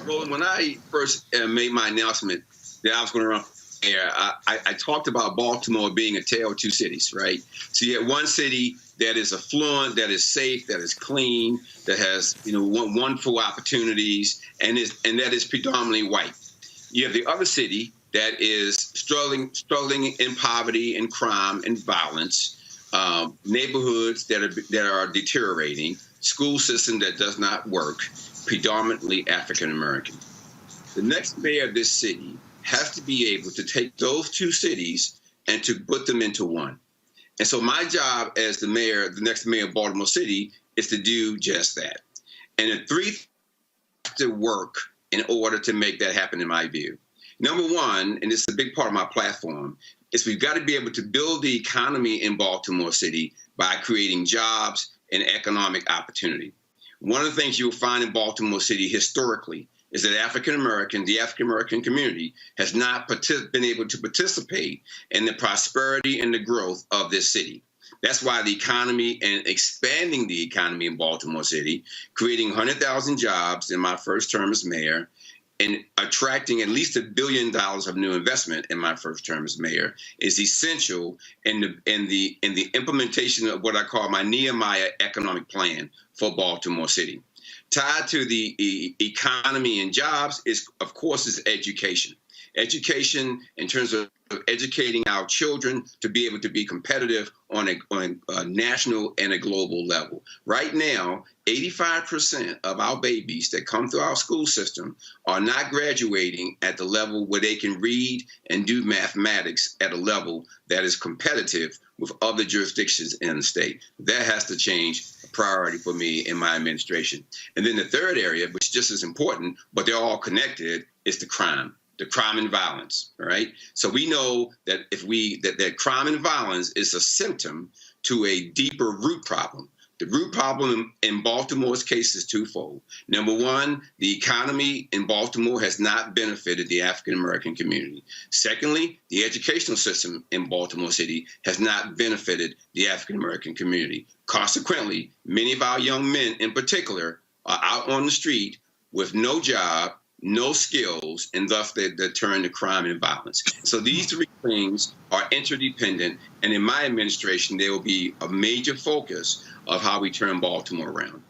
Roland, when I first made my announcement that I was going to run for mayor, I talked about Baltimore being a tale of two cities, right? So you have one city that is affluent, that is safe, that is clean, that has wonderful opportunities, and that is predominantly white. You have the other city that is struggling in poverty and crime and violence, neighborhoods that are deteriorating, school system that does not work, predominantly African American. The next mayor of this city has to be able to take those two cities and to put them into one. And so my job as the next mayor of Baltimore City, is to do just that. And the three have to work in order to make that happen, in my view. Number one, and this is a big part of my platform, is we've got to be able to build the economy in Baltimore City by creating jobs and economic opportunity. One of the things you'll find in Baltimore City historically is that the African American community has not been able to participate in the prosperity and the growth of this city. That's why the economy and expanding the economy in Baltimore City, creating 100,000 jobs in my first term as mayor, and attracting at least $1 billion of new investment in my first term as mayor is essential in the implementation of what I call my Nehemiah economic plan for Baltimore City. Tied to the economy and jobs is, of course, is education. Education in terms of educating our children to be able to be competitive on a national and a global level. Right now, 85% of our babies that come through our school system are not graduating at the level where they can read and do mathematics at a level that is competitive with other jurisdictions in the state. That has to change, a priority for me in my administration. And then the third area, which is just as important, but they're all connected, is the crime and violence, right? So we know that that crime and violence is a symptom to a deeper root problem. The root problem in Baltimore's case is twofold. Number one, the economy in Baltimore has not benefited the African American community. Secondly, the educational system in Baltimore City has not benefited the African American community. Consequently, many of our young men in particular are out on the street with no job, no skills, and thus they turn to crime and violence. So these three things are interdependent, and in my administration, there will be a major focus of how we turn Baltimore around.